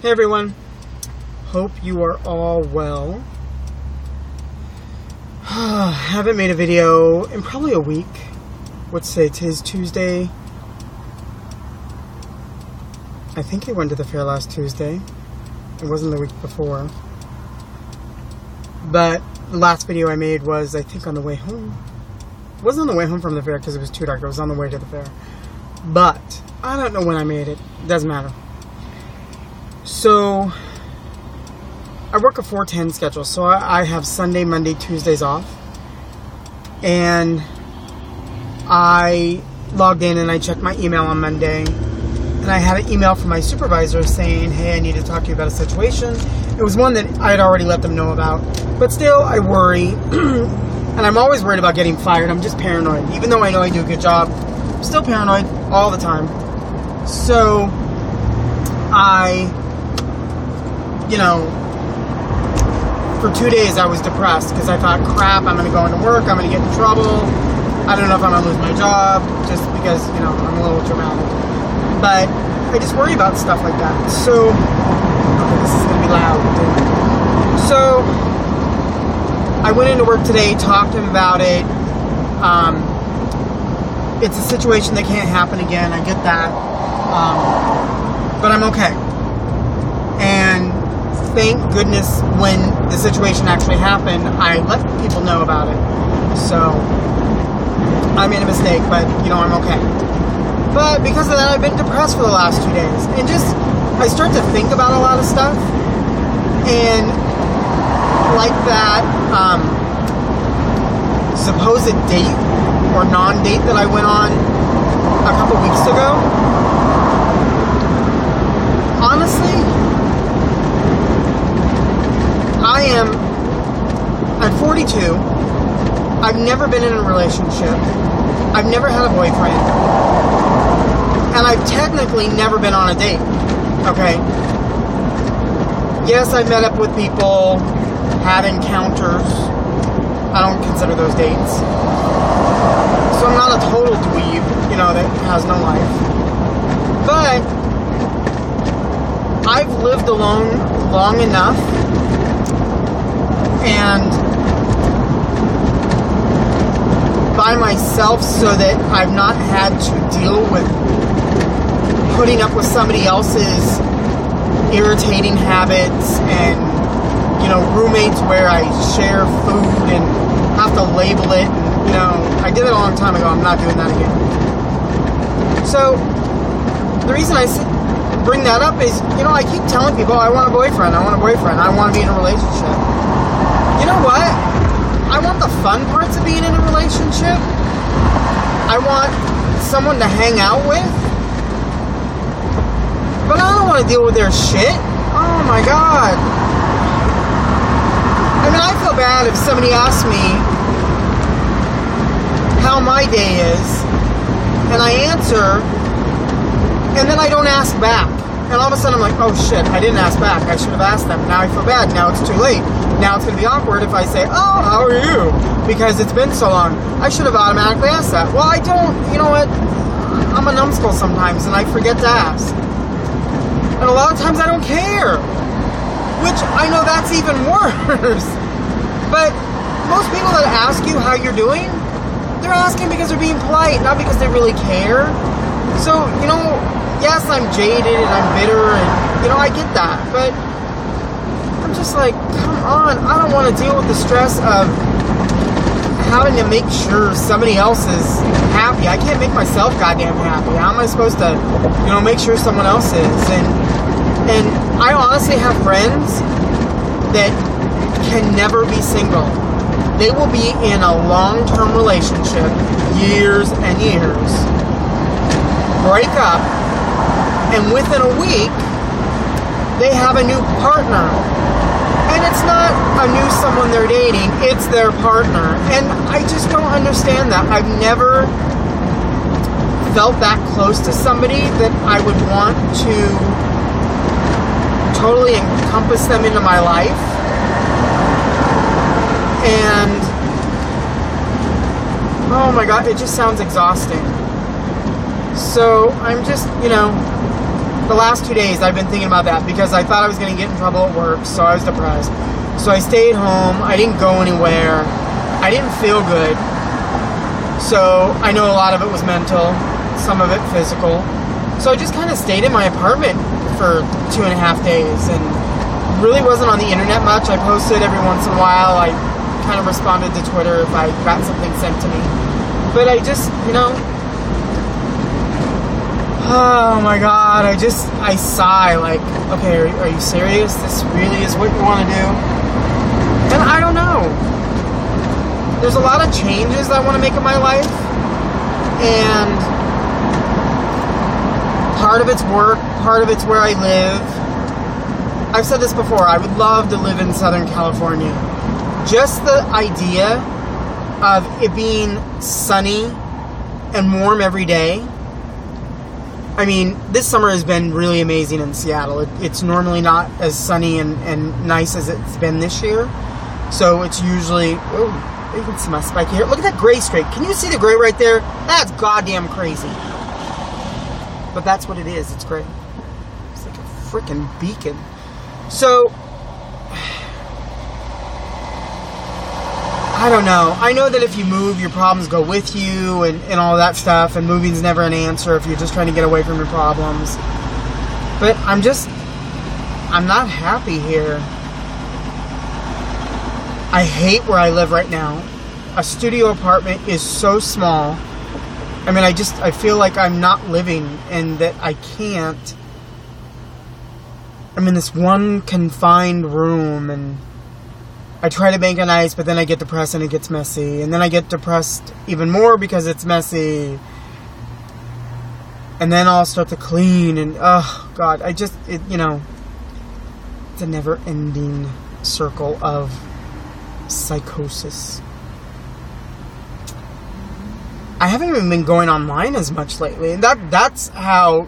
Hey everyone, hope you are all well. Haven't made a video in probably a week. Let's say today's Tuesday. I think I went to the fair last Tuesday. It wasn't the week before. But the last video I made was, I think, on the way home. It wasn't on the way home from the fair because it was too dark. It was on the way to the fair. But I don't know when I made it. It doesn't matter. So, I work a 4-10 schedule, so I have Sunday, Monday, Tuesdays off. And I logged in and I checked my email on Monday. And I had an email from my supervisor saying, hey, I need to talk to you about a situation. It was one that I had already let them know about. But still, I worry. And I'm always worried about getting fired. I'm just paranoid. Even though I know I do a good job, I'm still paranoid all the time. So, for 2 days I was depressed because I thought, crap, I'm going to go into work, I'm going to get in trouble, I don't know if I'm going to lose my job, just because, I'm a little dramatic. But I just worry about stuff like that. So, okay, this is going to be loud. So, I went into work today, talked to him about it. It's a situation that can't happen again, I get that. But I'm okay. And thank goodness when the situation actually happened, I let people know about it. So, I made a mistake, but, I'm okay. But because of that, I've been depressed for the last 2 days. And I start to think about a lot of stuff. And, like that, supposed date or non-date that I went on a couple weeks ago. Honestly, I'm 42. I've never been in a relationship. I've never had a boyfriend. And I've technically never been on a date. Okay? Yes, I've met up with people, had encounters. I don't consider those dates. So I'm not a total dweeb, that has no life. But I've lived alone long enough and by myself so that I've not had to deal with putting up with somebody else's irritating habits and, roommates where I share food and have to label it. And, I did it a long time ago. I'm not doing that again. So, the reason I bring that up is, I keep telling people I want a boyfriend. I want to be in a relationship. You know what? I want the fun parts of being in a relationship. I want someone to hang out with. But I don't want to deal with their shit. Oh my God. I feel bad if somebody asks me how my day is, and I answer, and then I don't ask back. And all of a sudden I'm like, oh shit, I didn't ask back. I should have asked them. Now I feel bad. Now it's too late. Now it's going to be awkward if I say, oh, how are you? Because it's been so long. I should have automatically asked that. Well, I don't. You know what? I'm a numbskull sometimes, and I forget to ask. And a lot of times I don't care. Which, I know that's even worse. But most people that ask you how you're doing, they're asking because they're being polite, not because they really care. So, yes, I'm jaded and I'm bitter and, I get that. But I'm just like, come on. I don't want to deal with the stress of having to make sure somebody else is happy. I can't make myself goddamn happy. How am I supposed to, make sure someone else is? And I honestly have friends that can never be single. They will be in a long-term relationship, years and years, break up, and within a week, they have a new partner. And it's not a new someone they're dating, it's their partner. And I just don't understand that. I've never felt that close to somebody that I would want to totally encompass them into my life. And oh my God, it just sounds exhausting. So I'm just, the last 2 days I've been thinking about that because I thought I was going to get in trouble at work, so I was depressed. So I stayed home. I didn't go anywhere. I didn't feel good. So I know a lot of it was mental, some of it physical. So I just kind of stayed in my apartment for 2.5 days and really wasn't on the internet much. I posted every once in a while. I kind of responded to Twitter if I got something sent to me. But I just, oh my God, I sigh like, okay, are you serious? This really is what you want to do? And I don't know. There's a lot of changes I want to make in my life. And part of it's work, part of it's where I live. I've said this before, I would love to live in Southern California. Just the idea of it being sunny and warm every day. I mean, this summer has been really amazing in Seattle. It's normally not as sunny and nice as it's been this year. So it's usually... Oh, you can see my spiky hair. Look at that gray streak. Can you see the gray right there? That's goddamn crazy. But that's what it is. It's gray. It's like a freaking beacon. So... I don't know. I know that if you move, your problems go with you and all that stuff, and moving's never an answer if you're just trying to get away from your problems. But I'm not happy here. I hate where I live right now. A studio apartment is so small. I mean, I feel like I'm not living and that I can't. I'm in this one confined room and I try to make it nice, but then I get depressed and it gets messy. And then I get depressed even more because it's messy. And then I'll start to clean and, oh, God, it's a never-ending circle of psychosis. I haven't even been going online as much lately. And that's how,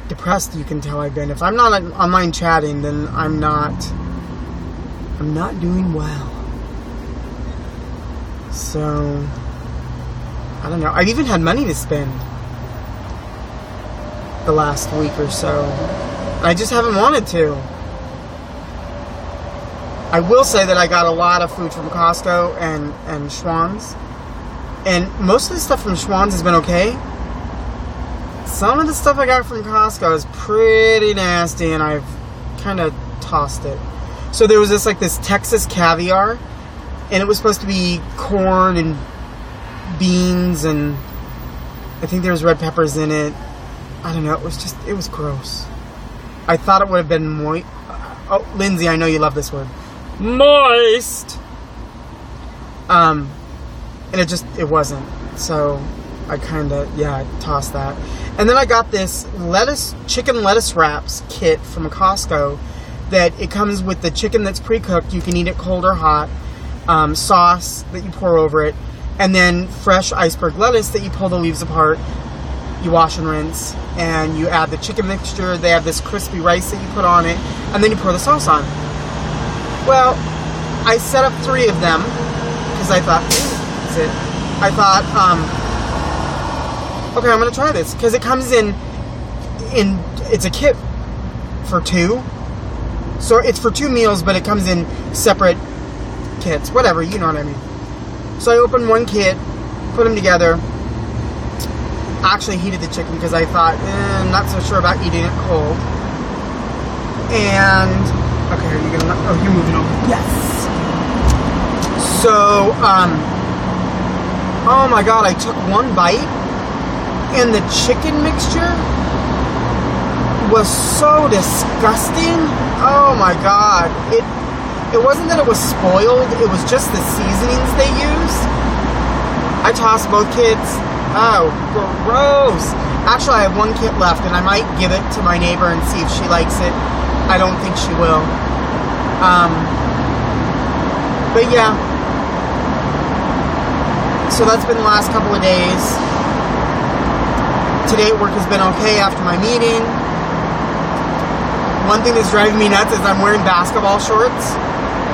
depressed you can tell I've been. If I'm not online chatting, then I'm not doing well. So, I don't know. I've even had money to spend the last week or so. I just haven't wanted to. I will say that I got a lot of food from Costco and Schwann's. And most of the stuff from Schwann's has been okay. Some of the stuff I got from Costco is pretty nasty, and I've kind of tossed it. So there was this Texas caviar, and it was supposed to be corn and beans, and I think there was red peppers in it. I don't know, it was gross. I thought it would have been moist. Oh, Lindsay, I know you love this word. Moist! And it wasn't. So I tossed that. And then I got this chicken lettuce wraps kit from Costco that it comes with the chicken that's pre-cooked. You can eat it cold or hot. Sauce that you pour over it. And then fresh iceberg lettuce that you pull the leaves apart. You wash and rinse. And you add the chicken mixture. They have this crispy rice that you put on it. And then you pour the sauce on. Well, I set up 3 of them. Because I thought, okay, I'm going to try this. Because it comes in, it's a kit for 2. So it's for 2 meals, but it comes in separate kits. Whatever, you know what I mean. So I opened one kit, put them together. Actually heated the chicken because I thought, I'm not so sure about eating it cold. And, okay, you're moving over. Yes. So, oh my God, I took one bite and the chicken mixture was so disgusting. Oh my God. It wasn't that it was spoiled, it was just the seasonings they used. I tossed both kits. Oh, gross. Actually, I have one kit left and I might give it to my neighbor and see if she likes it. I don't think she will. But yeah. So that's been the last couple of days. Today work has been okay after my meeting. One thing that's driving me nuts is I'm wearing basketball shorts.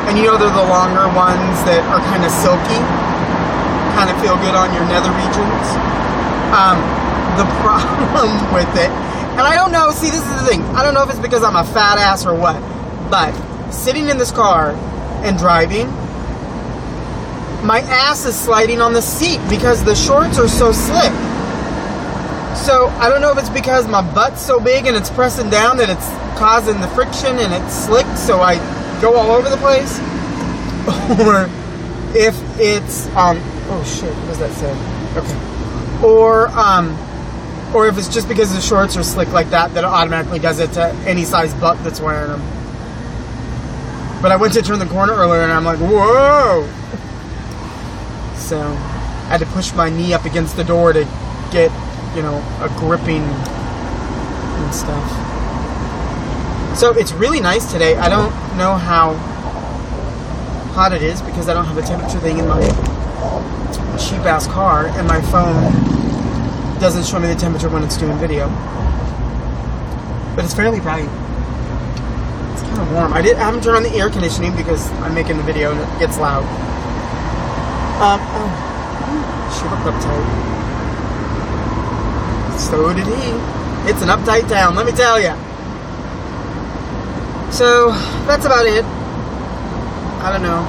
And they're the longer ones that are kind of silky. Kind of feel good on your nether regions. the problem with it, and I don't know, see, this is the thing, I don't know if it's because I'm a fat ass or what, but sitting in this car and driving, my ass is sliding on the seat because the shorts are so slick. So I don't know if it's because my butt's so big and it's pressing down that it's causing the friction and it's slick, so I go all over the place, or if it's oh shit, what does that say? Okay. Or if it's just because the shorts are slick like that it automatically does it to any size butt that's wearing them. But I went to turn the corner earlier and I'm like, whoa! So I had to push my knee up against the door to get, a gripping and stuff. So it's really nice today. I don't know how hot it is because I don't have a temperature thing in my cheap ass car, and my phone doesn't show me the temperature when it's doing video. But it's fairly bright. It's kind of warm. I haven't turned on the air conditioning because I'm making the video and it gets loud. She looked uptight. So did he. It's an uptight town, let me tell ya. So, that's about it. I don't know.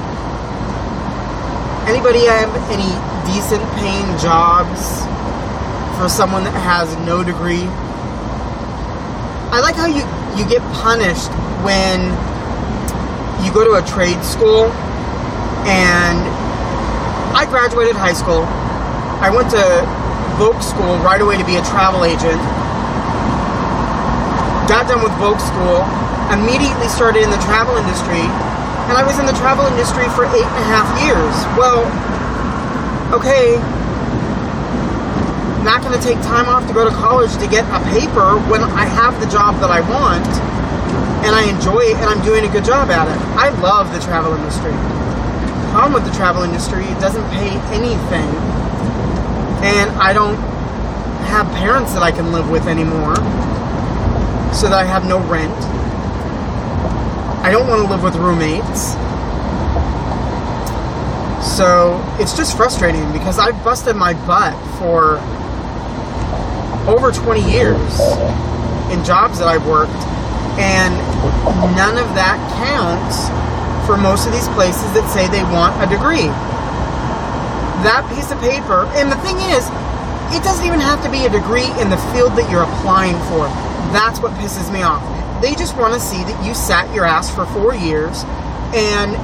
Anybody have any decent paying jobs for someone that has no degree? I like how you get punished when you go to a trade school. And I graduated high school. I went to Voc school right away to be a travel agent. Got done with Voc school, immediately started in the travel industry, and I was in the travel industry for 8.5 years. Well, okay, not going to take time off to go to college to get a paper when I have the job that I want, and I enjoy it, and I'm doing a good job at it. I love the travel industry. The problem with the travel industry, it doesn't pay anything. And I don't have parents that I can live with anymore, so that I have no rent. I don't want to live with roommates. So it's just frustrating because I've busted my butt for over 20 years in jobs that I've worked, and none of that counts for most of these places that say they want a degree. That piece of paper, and the thing is, it doesn't even have to be a degree in the field that you're applying for. That's what pisses me off. They just want to see that you sat your ass for 4 years and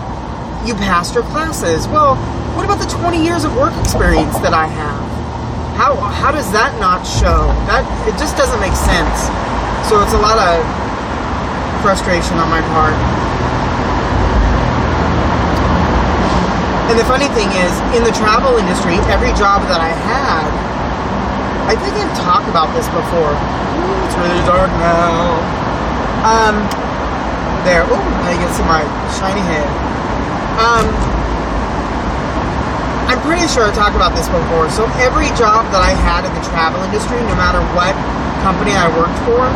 you passed your classes. Well, what about the 20 years of work experience that I have? How does that not show? It just doesn't make sense. So it's a lot of frustration on my part. And the funny thing is, in the travel industry, every job that I had, I think I've talked about this before. Ooh, it's really dark now. There. Ooh, now you can see my shiny head. I'm pretty sure I talked about this before. So every job that I had in the travel industry, no matter what company I worked for,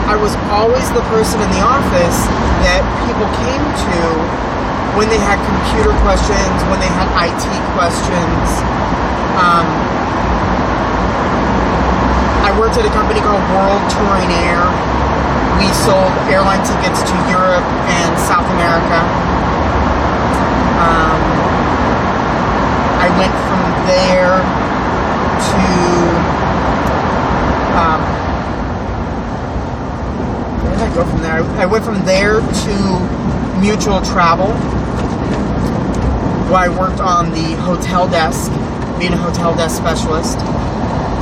I was always the person in the office that people came to when they had computer questions, when they had IT questions. I worked at a company called World Touring Air. We sold airline tickets to Europe and South America. I went from there to where did I go from there? I went from there to Mutual Travel, where I worked on the hotel desk, being a hotel desk specialist,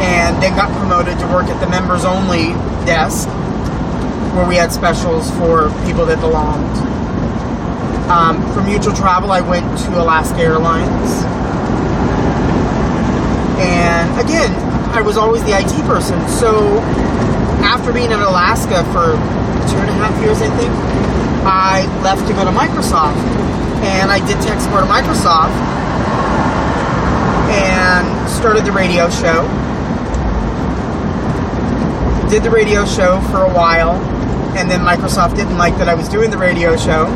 and then got promoted to work at the members only desk, where we had specials for people that belonged. From Mutual Travel, I went to Alaska Airlines, and again, I was always the IT person. So after being in Alaska for 2.5 years, I think, I left to go to Microsoft, and I did tech support at Microsoft and started the radio show. Did the radio show for a while, and then Microsoft didn't like that I was doing the radio show,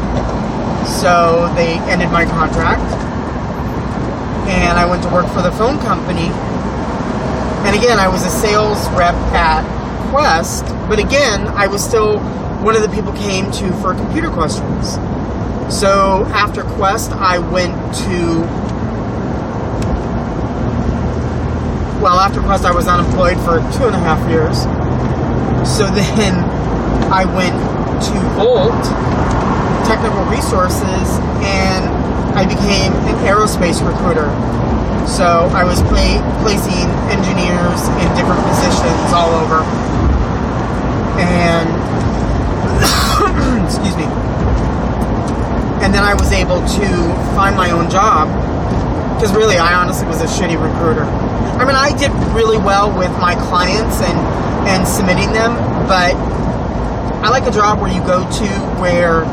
so they ended my contract, and I went to work for the phone company, And again, I was a sales rep at Quest, but again, I was still one of the people came to for computer questions. So after Quest, I went to, after Quest, I was unemployed for 2.5 years. So then I went to Volt Technical Resources, and I became an aerospace recruiter. So I was placing engineers in different positions all over. And, excuse me. And then I was able to find my own job, because really, I honestly was a shitty recruiter. I mean, I did really well with my clients and submitting them, but I like a job where you go to where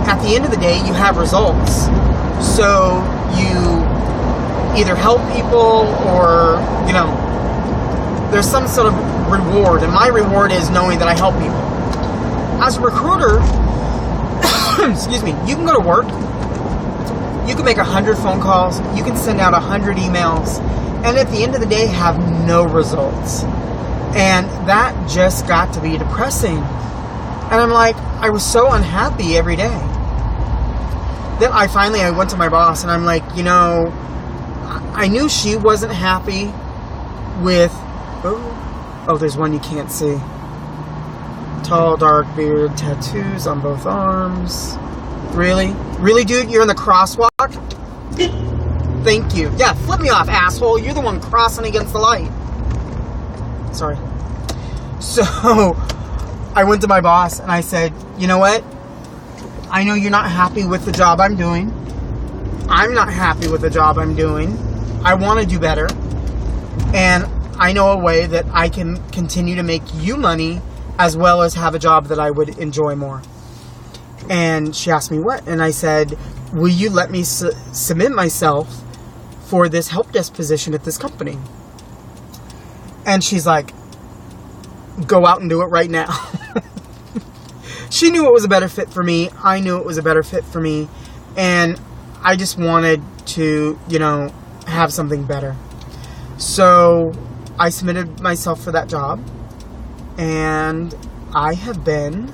at the end of the day, you have results. So you either help people or, there's some sort of reward. And my reward is knowing that I help people. As a recruiter, excuse me, you can go to work, you can make 100 phone calls, you can send out 100 emails, and at the end of the day, have no results. And that just got to be depressing. And I'm like, I was so unhappy every day. Then I went to my boss and I'm like, I knew she wasn't happy with, there's one you can't see. Tall, dark beard, tattoos on both arms. Really? Really, dude? You're in the crosswalk? Thank you. Yeah, flip me off, asshole. You're the one crossing against the light. Sorry. So, I went to my boss and I said, you know what? I know you're not happy with the job I'm doing. I'm not happy with the job I'm doing. I want to do better. And I know a way that I can continue to make you money as well as have a job that I would enjoy more. And she asked me what? And I said, will you let me submit myself for this help desk position at this company? And she's like, go out and do it right now. She knew it was a better fit for me. I knew it was a better fit for me. And I just wanted to, have something better. So I submitted myself for that job. And I have been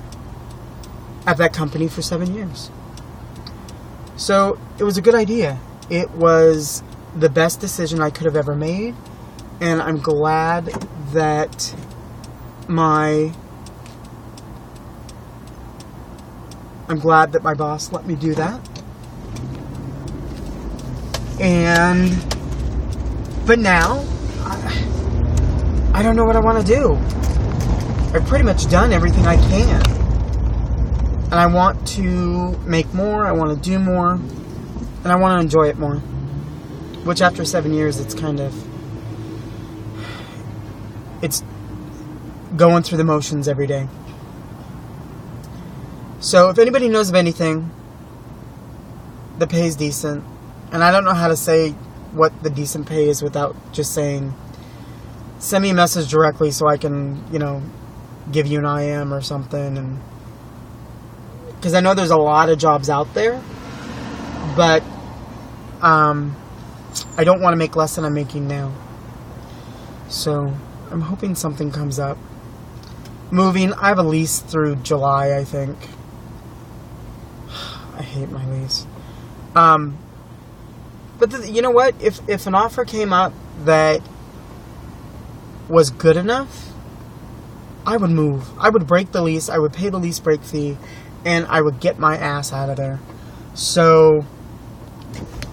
at that company for 7 years. So it was a good idea. It was the best decision I could have ever made. And I'm glad that my boss let me do that. But now, I don't know what I want to do. I've pretty much done everything I can. And I want to make more, I want to do more, and I want to enjoy it more. Which after 7 years, it's going through the motions every day. So if anybody knows of anything that pays decent, and I don't know how to say what the decent pay is without just saying, send me a message directly so I can, give you an IM or something. And because I know there's a lot of jobs out there, but I don't want to make less than I'm making now. So I'm hoping something comes up. Moving, I have a lease through July, I think. I hate my lease. But you know what? If an offer came up that was good enough, I would move. I would break the lease. I would pay the lease break fee, and I would get my ass out of there. So,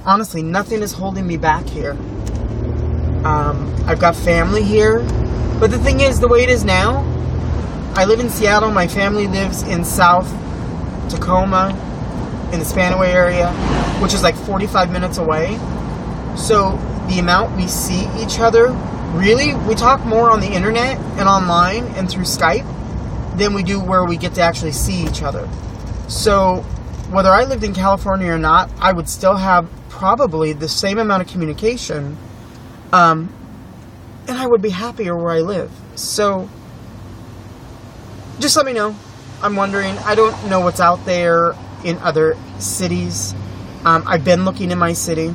honestly, nothing is holding me back here. I've got family here. But the thing is, the way it is now, I live in Seattle. My family lives in South Tacoma, in the Spanaway area, which is like 45 minutes away. So the amount we see each other, really, we talk more on the internet and online and through Skype than we do where we get to actually see each other. So whether I lived in California or not, I would still have probably the same amount of communication, and I would be happier where I live. So just let me know. I'm wondering. I don't know what's out there in other cities. I've been looking in my city.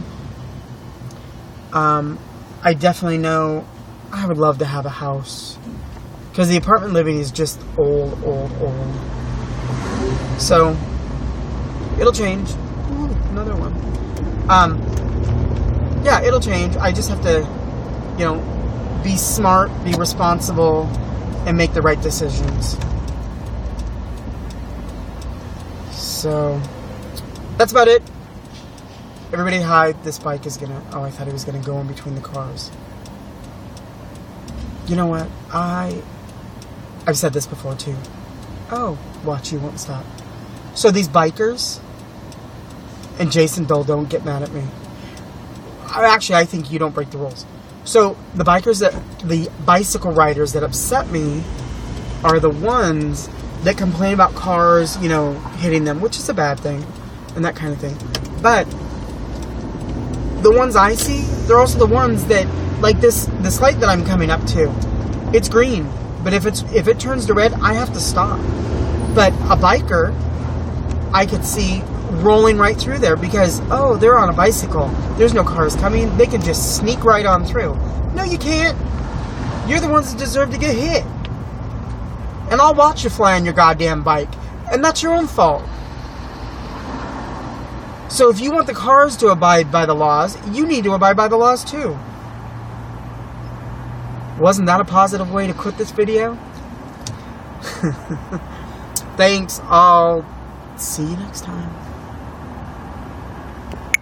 I definitely know I would love to have a house. Because the apartment living is just old. So, it'll change. Ooh, another one. Yeah, it'll change. I just have to, you know, be smart, be responsible, and make the right decisions. So, that's about it. Everybody hide. This bike is gonna... Oh, I thought it was gonna go in between the cars. You know what? I've said this before too. Oh, watch, you won't stop. So these bikers, and Jason Bill, don't get mad at me. Actually, I think you don't break the rules. So the bicycle riders that upset me are the ones that complain about cars, you know, hitting them, which is a bad thing, and that kind of thing. But the ones I see, they're also the ones that, like this light that I'm coming up to, it's green, but if it turns to red, I have to stop. But a biker, I could see rolling right through there because, oh, they're on a bicycle. There's no cars coming. They can just sneak right on through. No, you can't. You're the ones that deserve to get hit. And I'll watch you fly on your goddamn bike. And that's your own fault. So if you want the cars to abide by the laws, you need to abide by the laws too. Wasn't that a positive way to quit this video? Thanks. I'll see you next time.